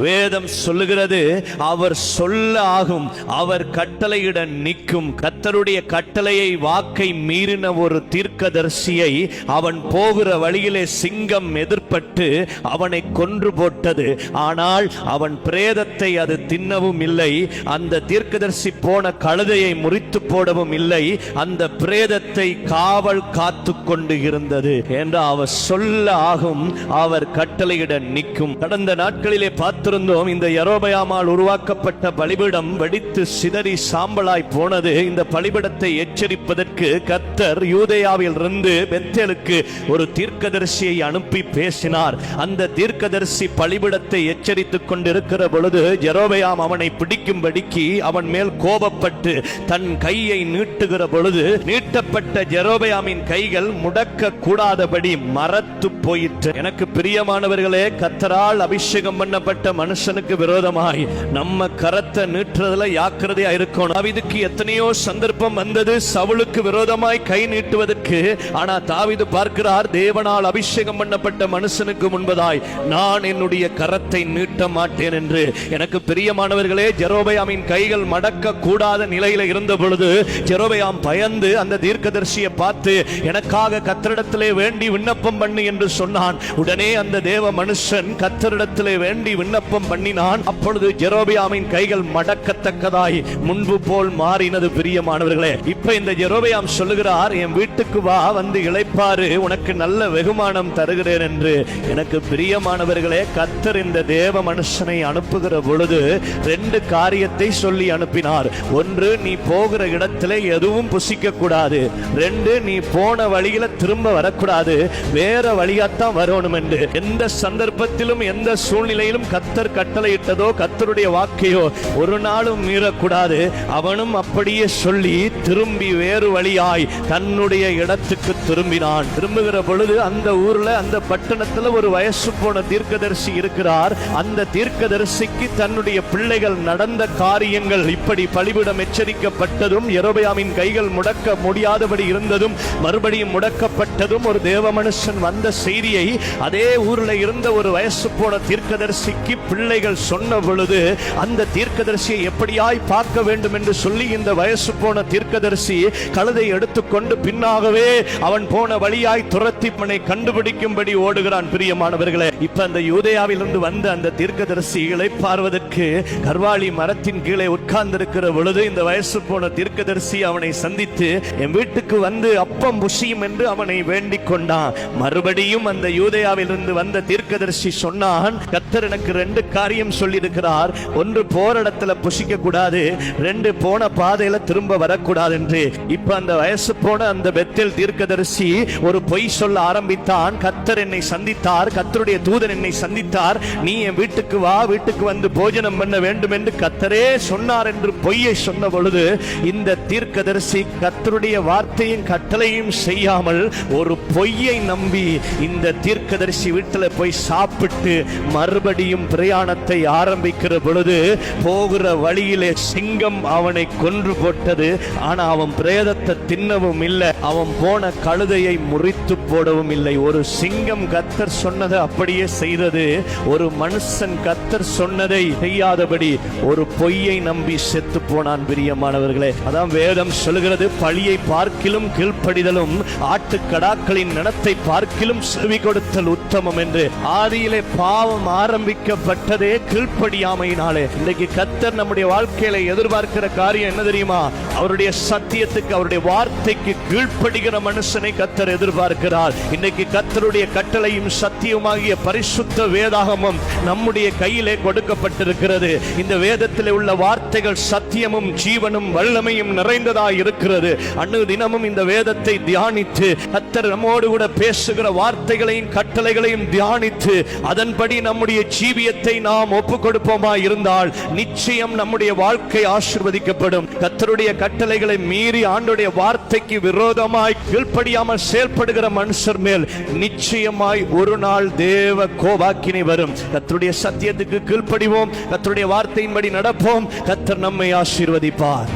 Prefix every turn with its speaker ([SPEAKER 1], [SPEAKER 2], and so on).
[SPEAKER 1] வேதம் சொல்லுகிறது, அவர் சொல்ல ஆகும், அவர் கட்டளையிட நிற்கும். கர்த்தருடைய கட்டளையை வாக்கை மீறின ஒரு தீர்க்கதரிசியை அவன் போகிற வழியிலே சிங்கம் எதிர்பட்டு அவனை கொன்று போட்டது. ஆனால் அவன் பிரேதத்தை அது தின்னவும் இல்லை, அந்த தீர்க்கதரிசி போன கழுதையை முறித்து போடவும் இல்லை, அந்த பிரேதத்தை காவல் காத்து கொண்டு இருந்தது என்று அவர் சொல்ல ஆகும், அவர் கட்டளையிட நிற்கும். கடந்த நாட்களிலே பார்த்திருந்தோம், இந்த யெரொபெயாமால் உருவாக்கப்பட்ட பலிபீடம் வெடித்து சிதறி சாம்பலாய் போனது. இந்த பலிபீடத்தை எச்சரிப்பதற்கு கர்த்தர் யூதேயாவில் இருந்து பெத்தேலுக்கு ஒரு தீர்க்கதரிசியை அனுப்பி பேசினார். அந்த தீர்க்கதரிசி பலிபீடத்தை எச்சரித்துக் கொண்டிருக்கிற பொழுது யெரொபெயாம் அவனை பிடிக்கும்படிக்கு அவன் மேல் கோபப்பட்டு தன் கையை நீட்டுகிற பொழுது நீட்டப்பட்ட யெரொபெயாமின் கைகள் முடக்க கூடாதபடி மரத்து போயிற்று. எனக்கு பிரியமானவர்களே, கர்த்தரால் அபிஷேகம் பண்ணப்பட்ட மனுஷனுக்கு விரோதமாய் நம்ம கரத்தை நீட்டுறதுல ஜாக்கிரதையா இருக்கணும். தாவீதுக்கு எத்தனையோ சந்தர்ப்பம் வந்தது சவுலுக்கு விரோதமாய் கை நீட்டுவதற்கு. ஆனா தாவீது பார்க்கிறார், தேவனால் அபிஷேகம் பண்ணப்பட்ட மனுஷனுக்கு முன்பதாய் நான் என்னுடைய கரத்தை நீட்ட மாட்டேன் என்று. எனக்கு பிரியமானவர்களே, யெரொபெயாமின் கைகள் மடக்க கூடாத நிலையில இருந்த பொழுது யெரொபெயாம் பயந்து அந்த தீர்க்கதரிசியை பார்த்து, எனக்காக கர்த்தரிடத்திலே வேண்டி விண்ணப்பம் பண்ணு என்று சொன்னான். உடனே அந்த தேவ மனுஷன் கர்த்தரிடத்திலே வேண்டி விண்ணப்பம் பண்ணினான். அப்பொழுது யெரொபெயாமின் கைகள் மடக்கத்தக்கதாய் முன்பு போல் மாறினது. பிரியமானவர்களே, இப்ப இந்த யெரொபெயாம் சொல்லுகிறார், என் வீட்டுக்கு வா, வந்து இளைப்பாறு, உனக்கு நல்ல வெகுமானம் தருகிறேன் என்று. எனக்கு பிரியமானவர்களே, கர்த்தர் இந்த தேவ மனுஷனை அனுப்புகிற பொழுது ரெண்டு காரியத்தை சொல்லி அனுப்பினார். ஒன்று, நீ போகிற இடத்துல எதுவும் புசிக்க கூடாது. ரெண்டு, நீ போன வழியில திரும்ப வரக்கூடாது, வேற வழியாத்தான் வரணும் என்று. எந்த சந்தர்ப்பத்திலும் எந்த சூழ்நிலையிலும் கர்த்தர் கட்டளையிட்டதோ கர்த்தருடைய வாக்கையோ ஒரு நாளும் மீறக்கூடாது. அவனும் அப்படியே சொல்லி திரும்பி வேறு வழியாய் தன்னுடைய இடத்துக்கு திரும்பினான். திரும்புகிற பொழுது அந்த ஊர்ல அந்த பட்டணத்துல ஒரு வயசு போன தீர்க்கதரிசி இருக்கிறார். அந்த தீர்க்கதரிசிக்கு தன்னுடைய பிள்ளைகள் நடந்த காரியங்கள், இப்படி பலிபீடம் எச்சரிக்கப்பட்டதும் யெரொபெயாமின் கைகள் முடக்க முடியாதபடி இருந்ததும் மறுபடியும் முடக்கப்பட்டதும் ஒரு தேவ மனுஷன் வந்த செய்தியை அதே ஊர்ல இருந்த ஒரு வயசு போன தீர்க்கதரிசிக்கு பிள்ளைகள் சொன்ன பொழுது அந்த தீர்க்கதரிசியை எப்படியாய் பார்க்க வேண்டும் என்று சொல்லி இந்த வயசு போன தீர்க்கதரிசி கழுதை எடுத்துக்கொண்டு பின்னாகவே அவன் போன வழியாய் துரத்தி மனை கண்டுபிடிக்கும்படி ஓடுகிறான். பிரியமானவர்களே, இப்ப அந்த யூதேயாவிலிருந்து வந்த அந்த தீர்க்கதரிசி இளைப்பாறுவதற்கு கர்வாலி மரத்தின் கீழே உட்கார்ந்திருக்கிற பொழுது இந்த வயசு போன தீர்க்கதரிசி அவனை சந்தித்து, என் வீட்டுக்கு வந்து அப்பம் புசியும் என்று அவனை வேண்டிக் கொண்டான். மறுபடியும் அந்த யூதேயாவிலிருந்து வந்த தீர்க்கதரிசி சொன்னான், கர்த்தர் எனக்கு ரெண்டு காரியம் சொல்லி இருக்கிறார். ஒன்று, போற இடத்துல புசிக்க கூடாது, ரெண்டு, போன பாதையில திரும்ப வரக்கூடாது என்று. இப்ப அந்த வயசு போன அந்த பெத்தேல் தீர்க்கதரிசி ஒரு பொய் சொல்ல ஆரம்பித்தான். கர்த்தர் என்னை சந்தித்தார், கர்த்தருடைய தூதன் என்னை சந்தித்தார், நீ என் வீட்டுக்கு வா, வீட்டுக்கு வந்து போஜனம் பண்ண வேண்டும் என்று கர்த்தரே சொன்னார் என்று பொய்யை சொன்ன பொழுது இந்த தீர்க்கதரிசி கர்த்தருடைய வார்த்தையும் கட்டளையும் செய்யாமல் ஒரு பொய்யை நம்பி இந்த தீர்க்கதரிசி வீட்டில் போய் சாப்பிட்டு மறுபடியும் பிரயாணத்தை ஆரம்பிக்கிற பொழுது போகிற வழியிலே சிங்கம் அவனை கொன்று போட்டது. ஆனா அவன் பிரேதத்தை தின்னவும் இல்லை, அவன் போன கழுதையை முறித்து போடவும் இல்லை. ஒரு சிங்கம் கர்த்தர் சொன்னதை அப்படியே செய்தது. ஒரு மனுஷன் கர்த்தர் சொன்னதை செய்யாதபடி ஒரு பொய்யை நம்பி செத்து போனான். பிரியமானவர்களே, அதான் வேதம் சொல்கிறது, பழியை பார்க்கிலும் கீழ்ப்படிதலும் ஆட்டுக்கடாக்களின் நடத்தை பார்க்கிலும் செவி கொடுத்தல் உத்தமம் என்று. ஆதியிலே பாவம் ஆரம்பிக்கப்பட்டதே கீழ்ப்படியாமையினாலே. இன்றைக்கு கர்த்தர் நம்முடைய வாழ்க்கையில எதிர்பார்க்கிற காரியம் என்ன தெரியுமா? அவருடைய சத்தியத்துக்கு, அவருடைய வார்த்தைக்கு கீழ்ப்படுகிற மனுஷனை கர்த்தர் எதிர்பார்க்கிறார். இன்னைக்கு கர்த்தருடைய கட்டளையும் சத்தியமாகிய பரிசுத்த வேதாகமும் நம்முடைய கையிலே கொடுக்கப்பட்டிருக்கிறது. இந்த வேதத்தில் உள்ள வார்த்தைகள் சத்தியமும் ஜீவனும் வல்லமையும் நிறைந்ததாய் இருக்கிறது. அன்று தினமும் இந்த வேதத்தை தியானித்து கர்த்தர் நம்மோடு கூட பேசுகிற வார்த்தைகளையும் கட்டளைகளையும் தியானித்து அதன்படி நம்முடைய ஜீவியத்தை நாம் ஒப்புக் கொடுப்போமா இருந்தால் நிச்சயம் நம்முடைய வாழ்க்கை ஆசீர்வதிக்கப்படும். கர்த்தருடைய கட்டளைகளை மீறி ஆண்டவருடைய வார்த்தைக்கு விரோதமாய் கீழ்ப்படியாமல் செயல்படுகிற மனுஷர் மேல் நிச்சயமாய் ஒரு நாள் தேவ கோபாக்கினை வரும். கர்த்தருடைய சத்தியத்துக்கு கீழ்ப்படிவோம், கர்த்தருடைய வார்த்தையின்படி நடப்போம். கர்த்தர் நம்மை ஆசீர்வதிப்பார்.